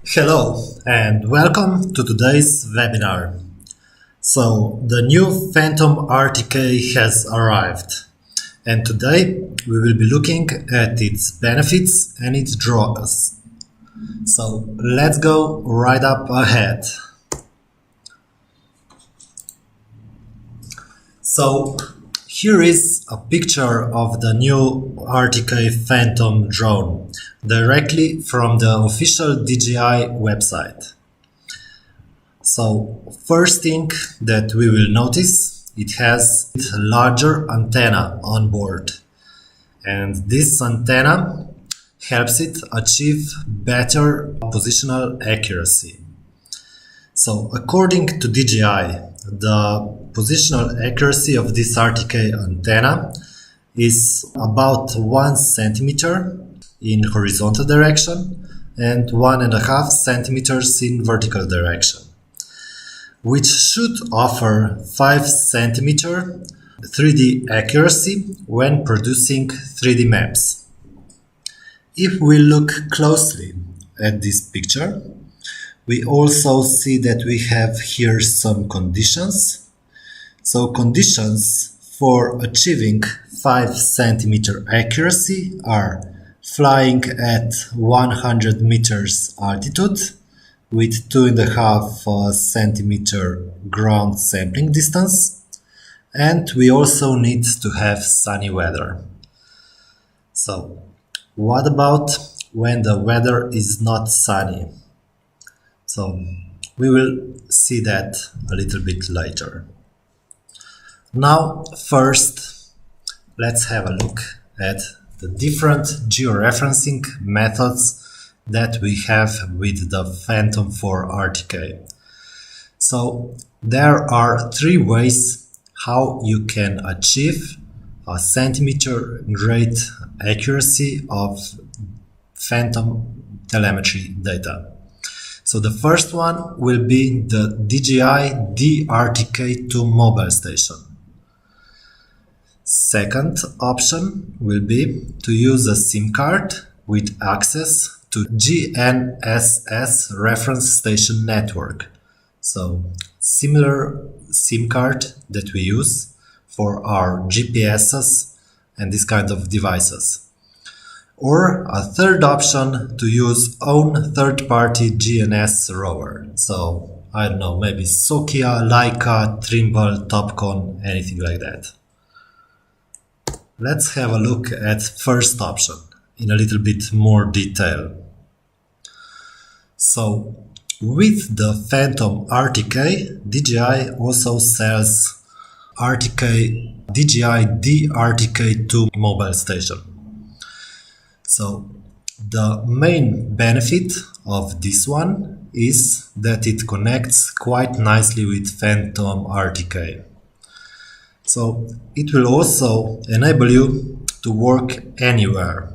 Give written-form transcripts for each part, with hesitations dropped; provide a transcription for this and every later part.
Hello and welcome to today's webinar. So the new Phantom RTK has arrived, and today we will be looking at its benefits and its drawbacks. So let's go right up ahead. So here is a picture of the new RTK Phantom drone directly from the official DJI website. So first thing that we will notice, it has a larger antenna on board, and this antenna helps it achieve better positional accuracy. So according to DJI, the positional accuracy of this RTK antenna is about 1 centimeter in horizontal direction and 1.5 centimeters in vertical direction, which should offer 5 centimeter 3D accuracy when producing 3D maps. If we look closely at this picture, we also see that we have here some conditions. So conditions for achieving 5 centimeter accuracy are flying at 100 meters altitude with 2.5 centimeter ground sampling distance, and we also need to have sunny weather. So what about when the weather is not sunny? So we will see that a little bit later. Now first, let's have a look at the different georeferencing methods that we have with the Phantom 4 RTK. So there are 3 ways how you can achieve a centimeter grade accuracy of Phantom telemetry data. So the first one will be the DJI DRTK2 mobile station. Second option will be to use a SIM card with access to GNSS reference station network. So similar SIM card that we use for our GPSs and this kind of devices. Or a third option to use own third-party GNSS rover. So I don't know, maybe Sokia, Leica, Trimble, Topcon, anything like that. Let's have a look at first option in a little bit more detail. So with the Phantom RTK, DJI also sells DJI DRTK2 mobile station. So the main benefit of this one is that it connects quite nicely with Phantom RTK. So it will also enable you to work anywhere,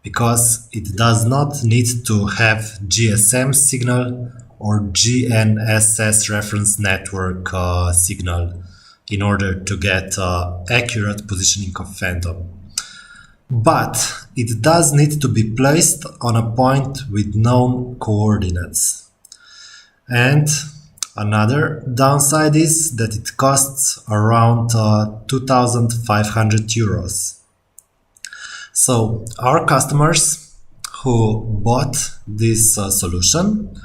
because it does not need to have GSM signal or GNSS reference network signal in order to get accurate positioning of Phantom. But it does need to be placed on a point with known coordinates. And another downside is that it costs around 2,500 euros. So our customers who bought this solution,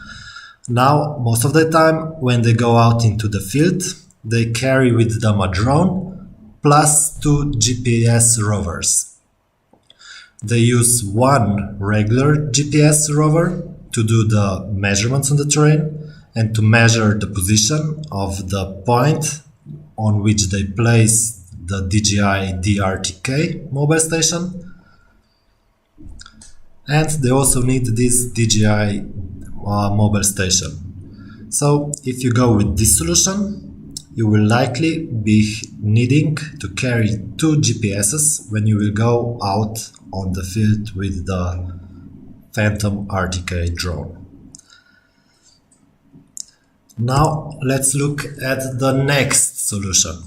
now most of the time when they go out into the field, they carry with them a drone plus 2 GPS rovers. They use one regular GPS rover to do the measurements on the terrain and to measure the position of the point on which they place the DJI DRTK mobile station. And they also need this DJI mobile station. So if you go with this solution, you will likely be needing to carry 2 GPSs when you will go out on the field with the Phantom RTK drone. Now let's look at the next solution.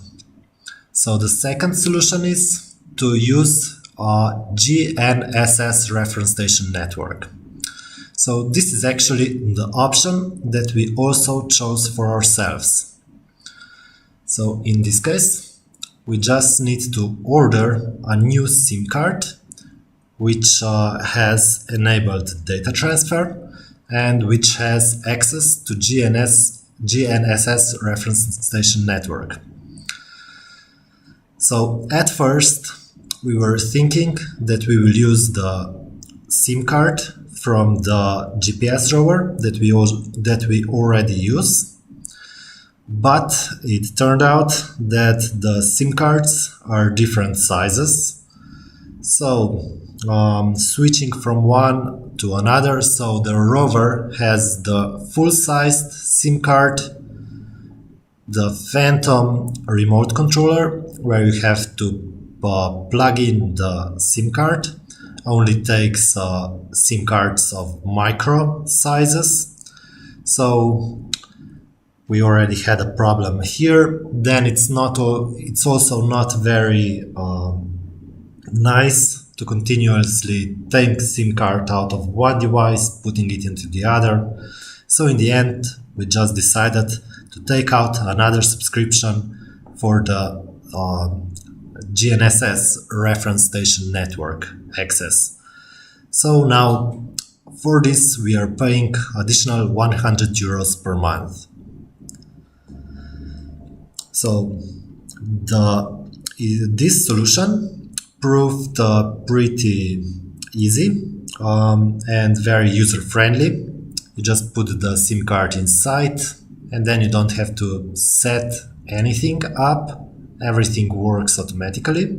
So the second solution is to use a GNSS reference station network. So this is actually the option that we also chose for ourselves. So in this case, we just need to order a new SIM card which has enabled data transfer and which has access to GNSS reference station network. So at first we were thinking that we will use the SIM card from the GPS rover that we already use, but it turned out that the SIM cards are different sizes. So switching from one to another, so the rover has the full-sized SIM card, the Phantom remote controller where you have to plug in the SIM card, only takes SIM cards of micro sizes. So we already had a problem here. Then it's also not very nice to continuously take SIM card out of one device, putting it into the other. So in the end, we just decided to take out another subscription for the GNSS reference station network access. So now for this we are paying additional 100 euros per month. So this solution proved pretty easy and very user-friendly. You just put the SIM card inside and then you don't have to set anything up. Everything works automatically.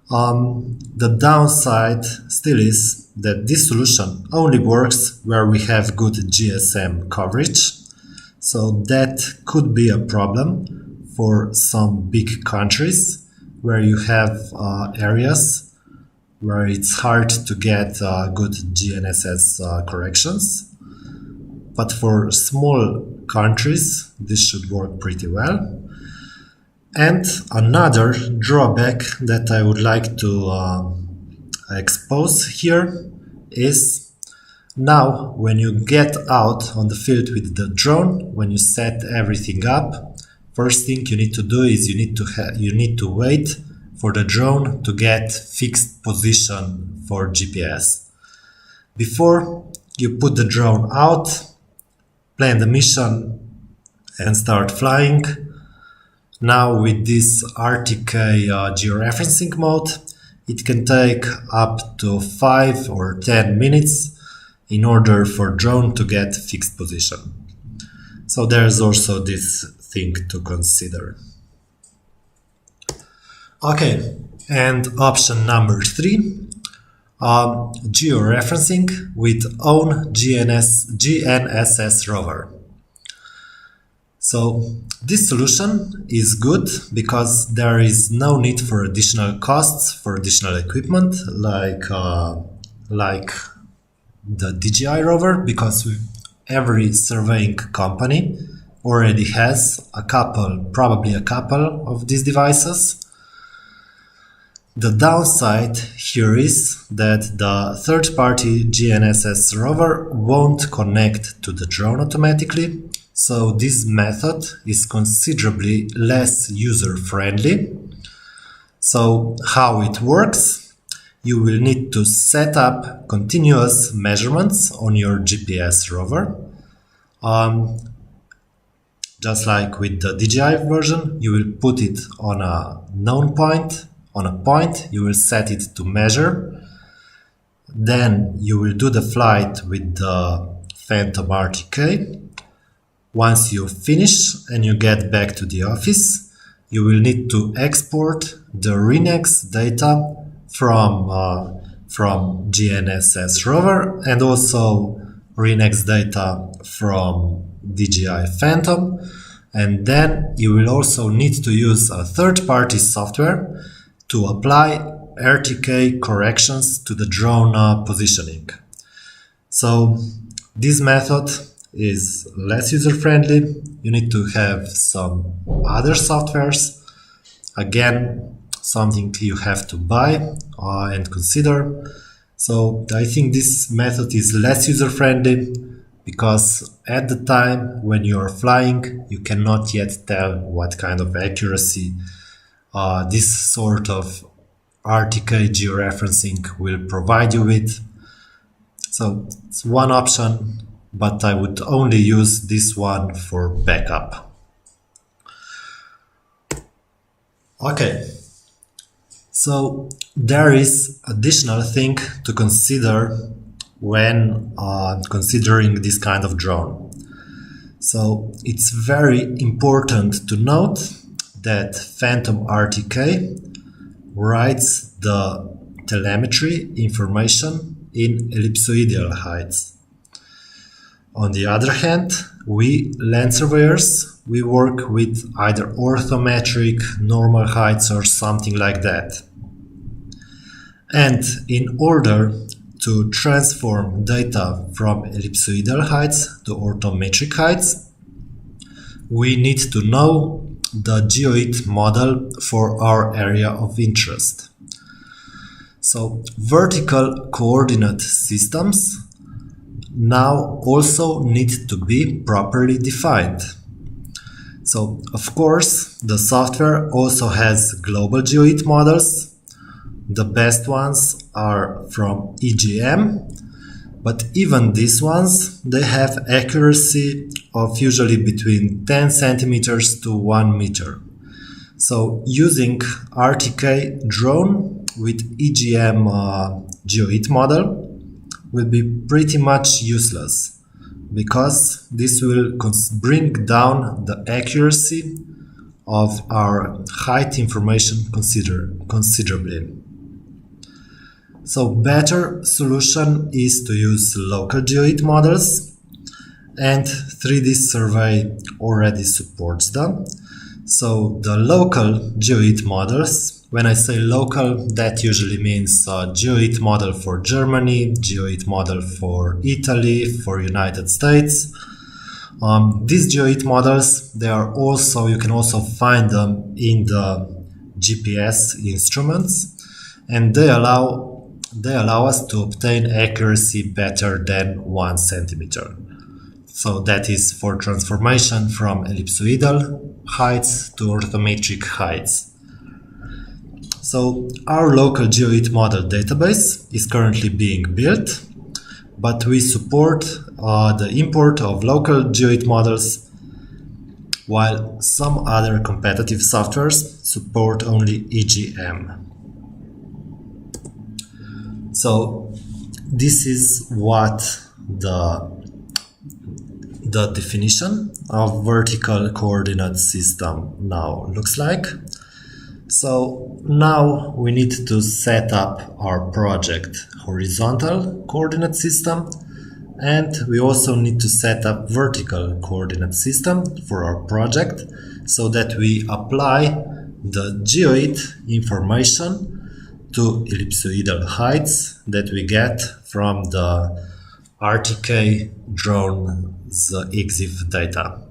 The downside still is that this solution only works where we have good GSM coverage. So that could be a problem for some big countries where you have areas where it's hard to get good GNSS corrections. But for small countries, this should work pretty well. And another drawback that I would like to expose here is now when you get out on the field with the drone, when you set everything up, first thing you need to do is you need to wait for the drone to get fixed position for GPS. Before you put the drone out, plan the mission and start flying. Now with this RTK georeferencing mode, it can take up to 5 or 10 minutes in order for drone to get fixed position. So there's also this thing to consider. Okay, and option number 3, georeferencing with own GNSS rover. So this solution is good because there is no need for additional costs for additional equipment like the DJI rover, because every surveying company already has probably a couple of these devices. The downside here is that the third-party GNSS rover won't connect to the drone automatically. So this method is considerably less user-friendly. So how it works? You will need to set up continuous measurements on your GPS rover. Just like with the DJI version, you will put it on a known point. On a point, you will set it to measure. Then you will do the flight with the Phantom RTK. Once you finish and you get back to the office, you will need to export the RNEX data from GNSS rover and also RNEX data from DJI Phantom. And then you will also need to use a third-party software to apply RTK corrections to the drone positioning. So this method is less user-friendly. You need to have some other softwares. Again, something you have to buy and consider. So I think this method is less user-friendly because at the time when you're flying, you cannot yet tell what kind of accuracy this sort of RTK georeferencing will provide you with. So it's one option, but I would only use this one for backup. Okay, so there is additional thing to consider when considering this kind of drone. So it's very important to note that Phantom RTK writes the telemetry information in ellipsoidal heights. On the other hand, we land surveyors, we work with either orthometric, normal heights or something like that. And in order to transform data from ellipsoidal heights to orthometric heights, we need to know the geoid model for our area of interest. So vertical coordinate systems now also need to be properly defined. So of course the software also has global geoid models. The best ones are from EGM, but even these ones, they have accuracy of usually between 10 centimeters to 1 meter. So using RTK drone with EGM geoid model will be pretty much useless because this will bring down the accuracy of our height information considerably. So better solution is to use local geoid models, and 3D Survey already supports them. So the local geoid models, when I say local, that usually means geoid model for Germany, geoid model for Italy, for United States. These geoid models, you can also find them in the GPS instruments, and they allow us to obtain accuracy better than 1 centimeter. So that is for transformation from ellipsoidal heights to orthometric heights. So our local geoid model database is currently being built, but we support the import of local geoid models, while some other competitive softwares support only EGM. So this is what the definition of vertical coordinate system now looks like. So now we need to set up our project horizontal coordinate system, and we also need to set up vertical coordinate system for our project so that we apply the geoid information to ellipsoidal heights that we get from the RTK drone's EXIF data.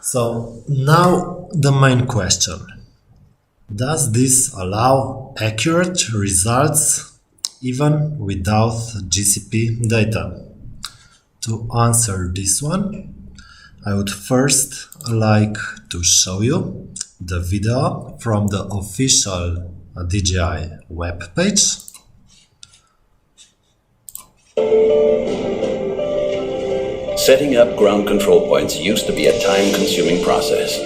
So now the main question: does this allow accurate results even without GCP data? To answer this one, I would first like to show you the video from the official DJI web page. Setting up ground control points used to be a time-consuming process.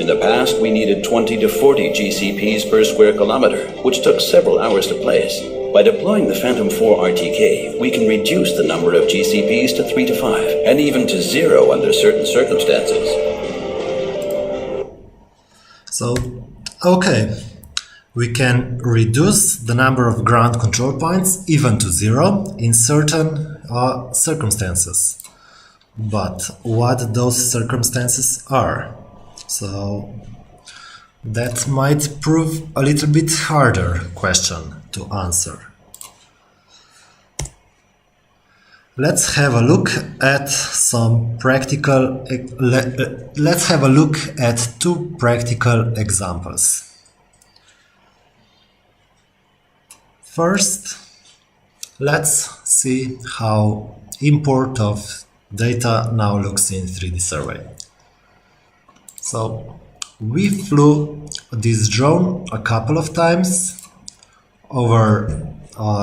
In the past, we needed 20 to 40 GCPs per square kilometer, which took several hours to place. By deploying the Phantom 4 RTK, we can reduce the number of GCPs to 3 to 5, and even to 0 under certain circumstances. So, okay, we can reduce the number of ground control points even to 0 in certain circumstances. But what those circumstances are? So that might prove a little bit harder question to answer. Let's have a look at let's have a look at two practical examples. first, let's see how import of data now looks in 3D survey. So we flew this drone a couple of times over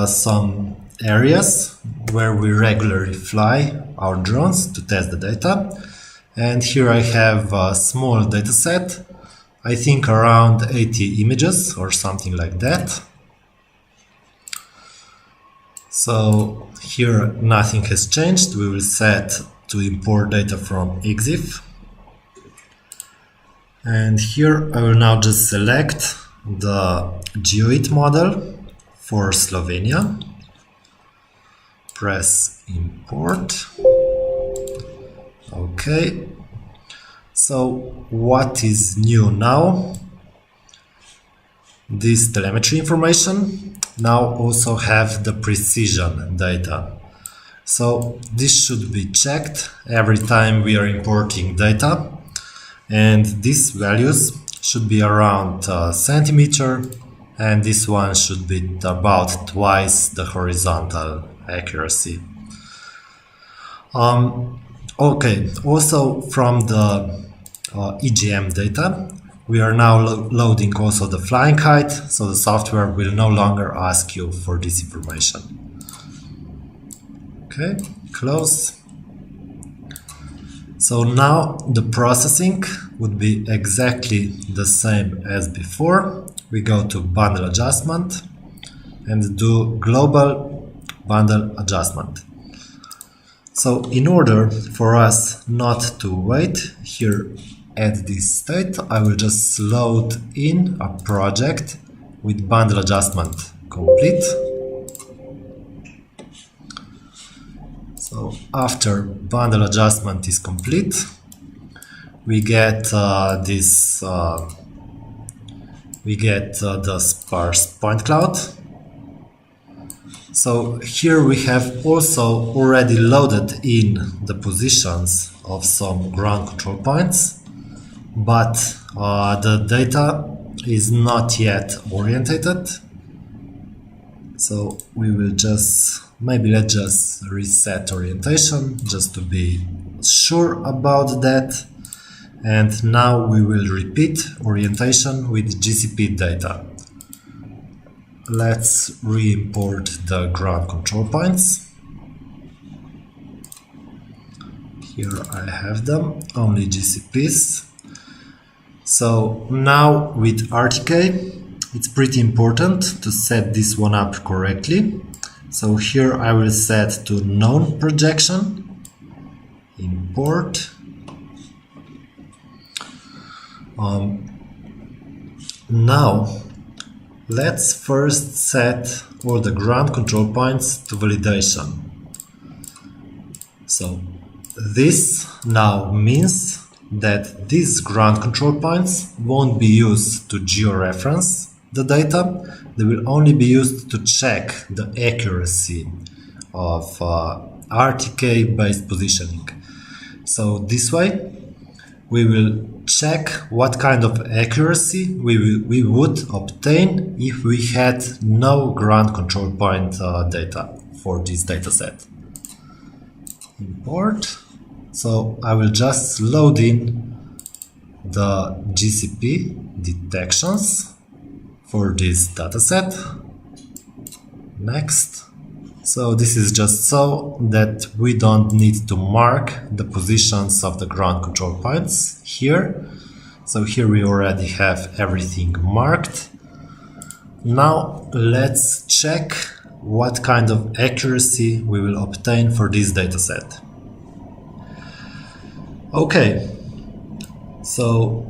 some areas where we regularly fly our drones to test the data. And here I have a small data set, I think around 80 images or something like that. So here nothing has changed. We will set to import data from EXIF. And here I will now just select the GeoIT model for Slovenia. Press import. Okay. So what is new now? This telemetry information now also have the precision data. So this should be checked every time we are importing data. And these values should be around centimeter, and this one should be about twice the horizontal accuracy. Okay, also from the EGM data, we are now loading also the flying height, so the software will no longer ask you for this information. Okay, close. So now the processing would be exactly the same as before. We go to bundle adjustment and do global bundle adjustment. So in order for us not to wait here at this state, I will just load in a project with bundle adjustment complete. So after bundle adjustment is complete, we get the sparse point cloud. So here we have also already loaded in the positions of some ground control points, but the data is not yet orientated. So we will just, maybe let's just reset orientation just to be sure about that. And now we will repeat orientation with GCP data. Let's re-import the ground control points. Here I have them, only GCPs. So now with RTK, it's pretty important to set this one up correctly. So here I will set to known projection, import. Now let's first set all the ground control points to validation. So this now means that these ground control points won't be used to georeference the data. They will only be used to check the accuracy of RTK based positioning. So this way we will check what kind of accuracy we would obtain if we had no ground control point data for this dataset. Import. So I will just load in the GCP detections for this dataset. Next. So this is just so that we don't need to mark the positions of the ground control points here. So here we already have everything marked. Now let's check what kind of accuracy we will obtain for this dataset. Okay, so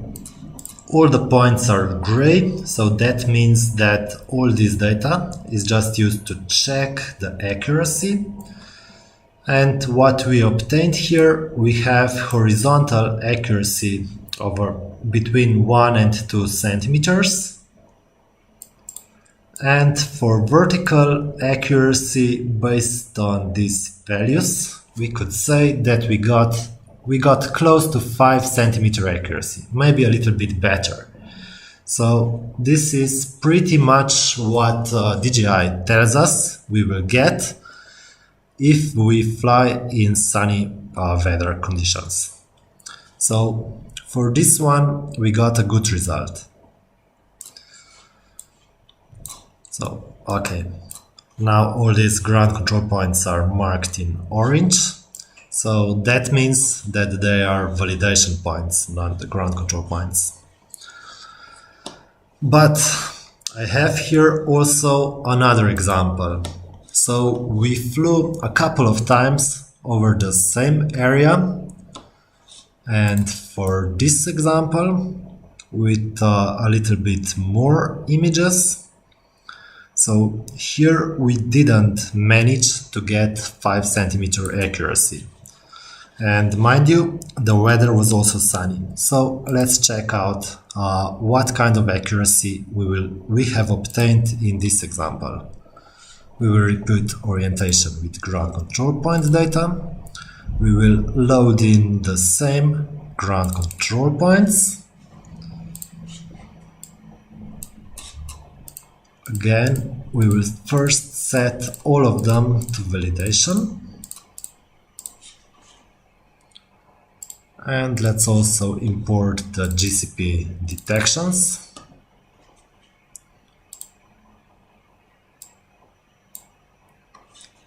all the points are gray, so that means that all this data is just used to check the accuracy. And what we obtained here, we have horizontal accuracy over between 1 and 2 centimeters. And for vertical accuracy based on these values, we could say that we got close to 5 centimeter accuracy, maybe a little bit better. So this is pretty much what DJI tells us we will get if we fly in sunny weather conditions. So for this one we got a good result. So okay, now all these ground control points are marked in orange. So that means that they are validation points, not the ground control points. But I have here also another example. So we flew a couple of times over the same area, and for this example with a little bit more images. So here we didn't manage to get 5 cm accuracy. And mind you, the weather was also sunny. So let's check out what kind of accuracy we have obtained in this example. We will repeat orientation with ground control point data. We will load in the same ground control points. Again, we will first set all of them to validation. And let's also import the GCP detections.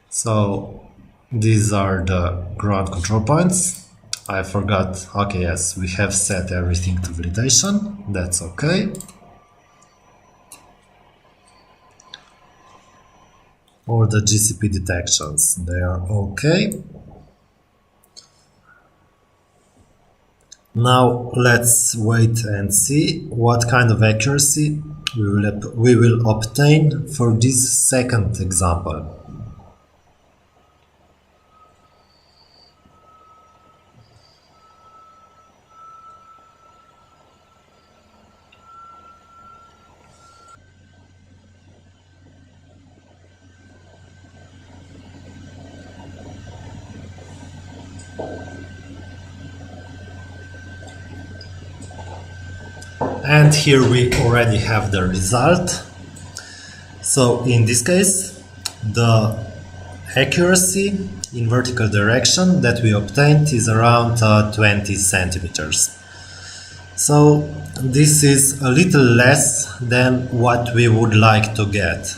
So these are the ground control points. I forgot, okay, yes, we have set everything to validation, that's okay. All the GCP detections, they are okay. Now let's wait and see what kind of accuracy we will obtain for this second example. And here we already have the result. So in this case, the accuracy in vertical direction that we obtained is around 20 centimeters. So this is a little less than what we would like to get.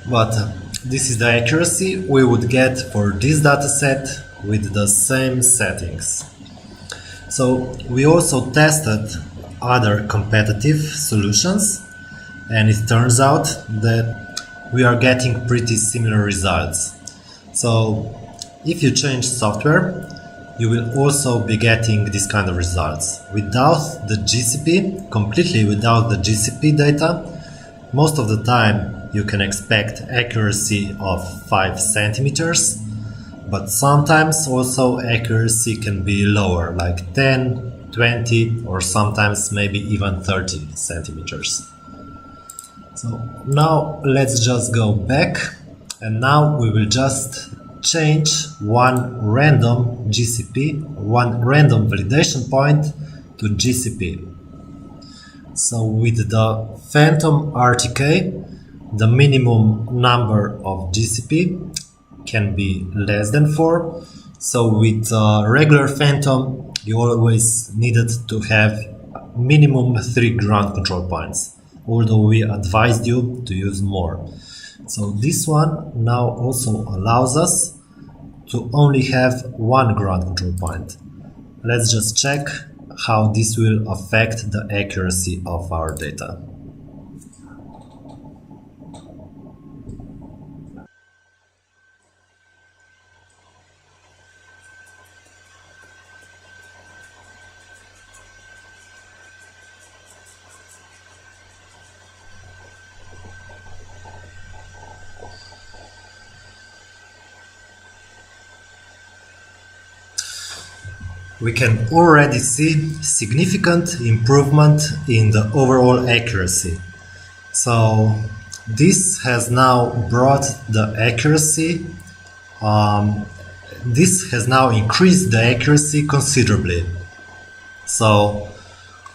But this is the accuracy we would get for this dataset with the same settings. So we also tested other competitive solutions, and it turns out that we are getting pretty similar results. So if you change software, you will also be getting this kind of results. Without the GCP, completely without the GCP data, most of the time you can expect accuracy of 5 centimeters, but sometimes also accuracy can be lower, like 10, 20, or sometimes maybe even 30 centimeters. So now let's just go back, and now we will just change one random GCP, one random validation point to GCP. So with the Phantom RTK, the minimum number of GCP can be less than 4. So with regular Phantom, you always needed to have minimum 3 ground control points, although we advised you to use more. So this one now also allows us to only have 1 ground control point. Let's just check how this will affect the accuracy of our data. We can already see significant improvement in the overall accuracy. So this has now brought the accuracy, this has now increased the accuracy considerably. So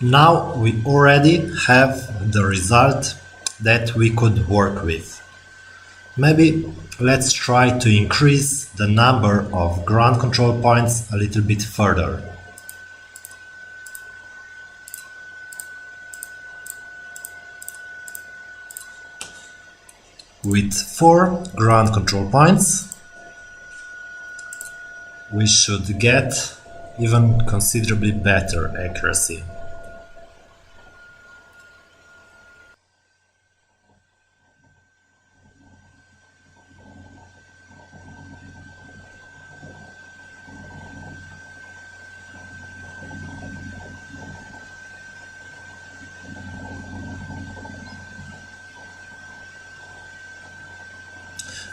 Now we already have the result that we could work with. Maybe let's try to increase the number of ground control points a little bit further. With 4 ground control points, we should get even considerably better accuracy.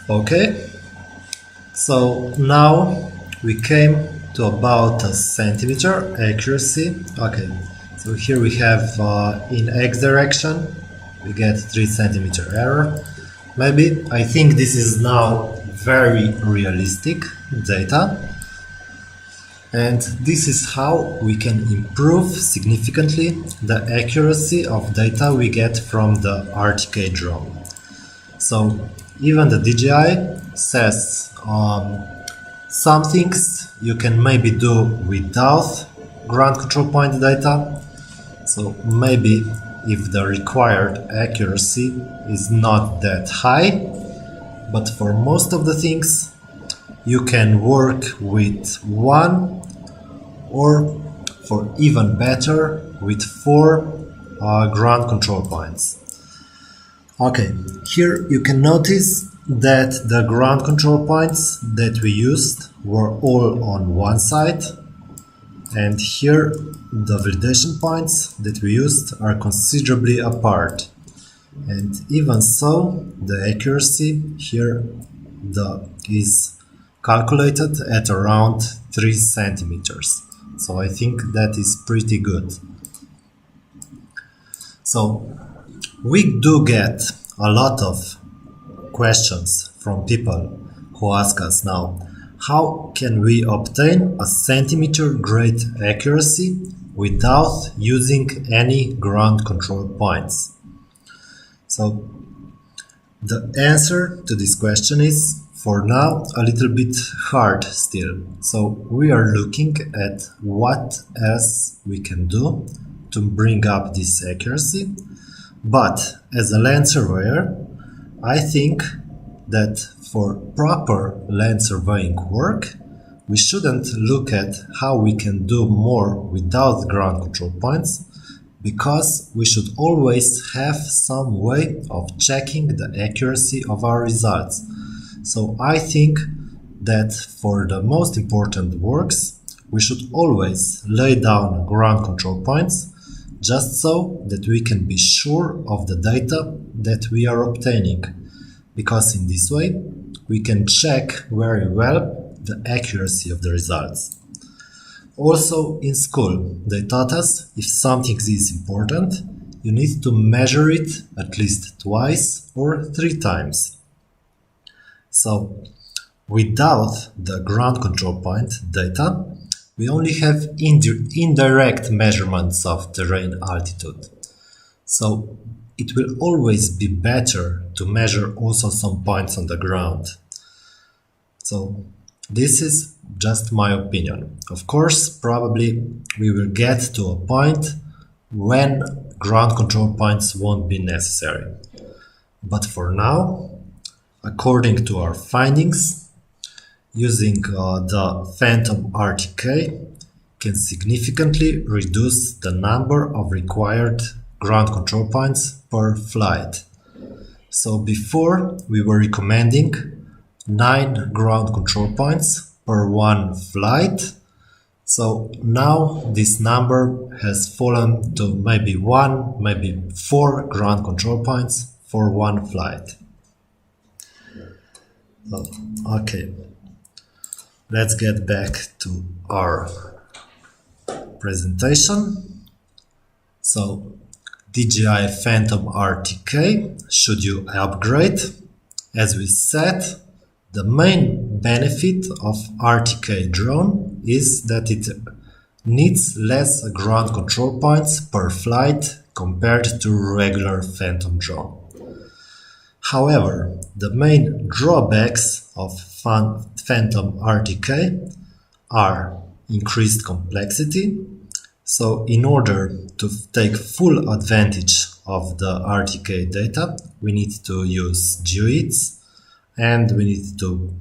Okay, so now we came to about a centimeter accuracy. Okay, so here we have in X direction, we get 3 centimeter error. Maybe I think this is now very realistic data. And this is how we can improve significantly the accuracy of data we get from the RTK drone. So even the DJI says some things you can maybe do without ground control point data. So maybe if the required accuracy is not that high, but for most of the things you can work with 1 or for even better with 4 ground control points. Okay, here you can notice that the ground control points that we used were all on one side, and here the validation points that we used are considerably apart. And even so, the accuracy here is calculated at around 3 centimeters. So I think that is pretty good. So we do get a lot of questions from people who ask us now, how can we obtain a centimeter grade accuracy without using any ground control points? So the answer to this question is, for now, a little bit hard still. So we are looking at what else we can do to bring up this accuracy. But as a land surveyor, I think that for proper land surveying work, we shouldn't look at how we can do more without ground control points, because we should always have some way of checking the accuracy of our results. So I think that for the most important works, we should always lay down ground control points, just so that we can be sure of the data that we are obtaining, because in this way we can check very well the accuracy of the results. Also in school they taught us, if something is important, you need to measure it at least twice or 3 times. So without the ground control point data, we only have indirect measurements of terrain altitude. So it will always be better to measure also some points on the ground. So this is just my opinion. Of course, probably we will get to a point when ground control points won't be necessary. But for now, according to our findings, using the Phantom RTK can significantly reduce the number of required ground control points per flight. So before we were recommending 9 ground control points per 1 flight. So now this number has fallen to maybe 1, maybe 4 ground control points for 1 flight. Okay, let's get back to our presentation. So DJI Phantom RTK, should you upgrade? As we said, the main benefit of RTK drone is that it needs less ground control points per flight compared to regular Phantom drone. However, the main drawbacks of Phantom RTK are increased complexity. So in order to take full advantage of the RTK data, we need to use GeoIDs and we need to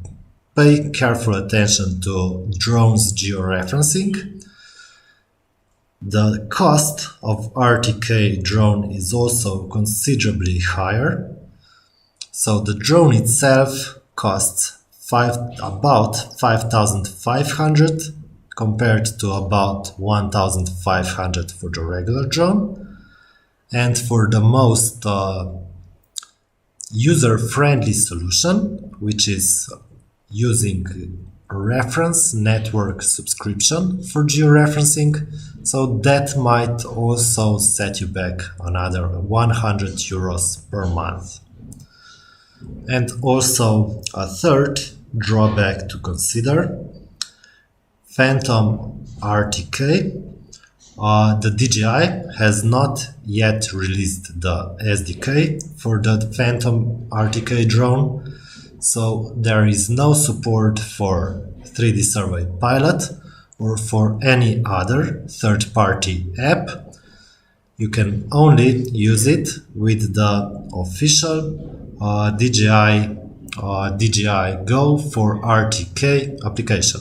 pay careful attention to drones georeferencing. The cost of RTK drone is also considerably higher. So the drone itself costs about 5,500 compared to about 1,500 for the regular drone. And for the most user-friendly solution, which is using reference network subscription for georeferencing, so that might also set you back another 100 euros per month. And also a third drawback to consider, Phantom RTK, the DJI has not yet released the SDK for the Phantom RTK drone, so there is no support for 3D Survey Pilot or for any other third-party app. You can only use it with the official DJI Go for RTK application.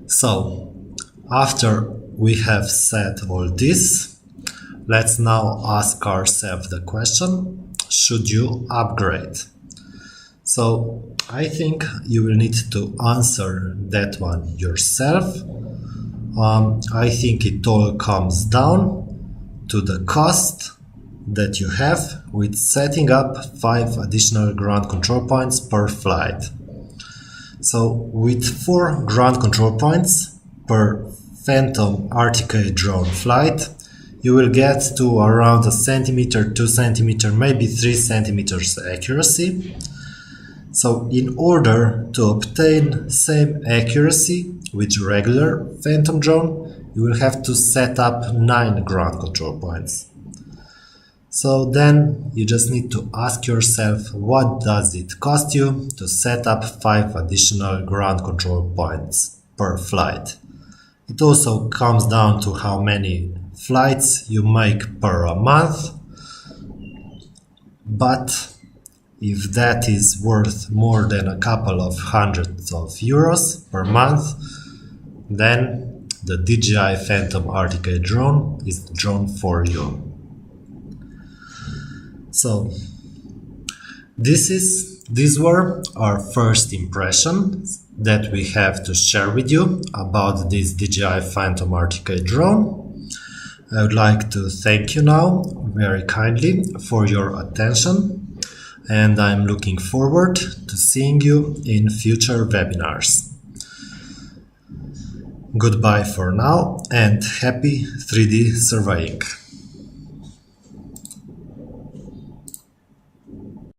So, after we have said all this, let's now ask ourselves the question, should you upgrade? So, I think you will need to answer that one yourself. I think it all comes down to the cost that you have with setting up 5 additional ground control points per flight. So with 4 ground control points per Phantom RTK drone flight, you will get to around 1 centimeter, 2 centimeter, maybe 3 centimeters accuracy. So in order to obtain same accuracy with regular Phantom drone, you will have to set up 9 ground control points. So then you just need to ask yourself, what does it cost you to set up 5 additional ground control points per flight? It also comes down to how many flights you make per month, but if that is worth more than a couple of hundreds of euros per month, then the DJI Phantom RTK drone is the drone for you. So, these were our first impressions that we have to share with you about this DJI Phantom RTK drone. I would like to thank you now very kindly for your attention, and I'm looking forward to seeing you in future webinars. Goodbye for now and happy 3D surveying!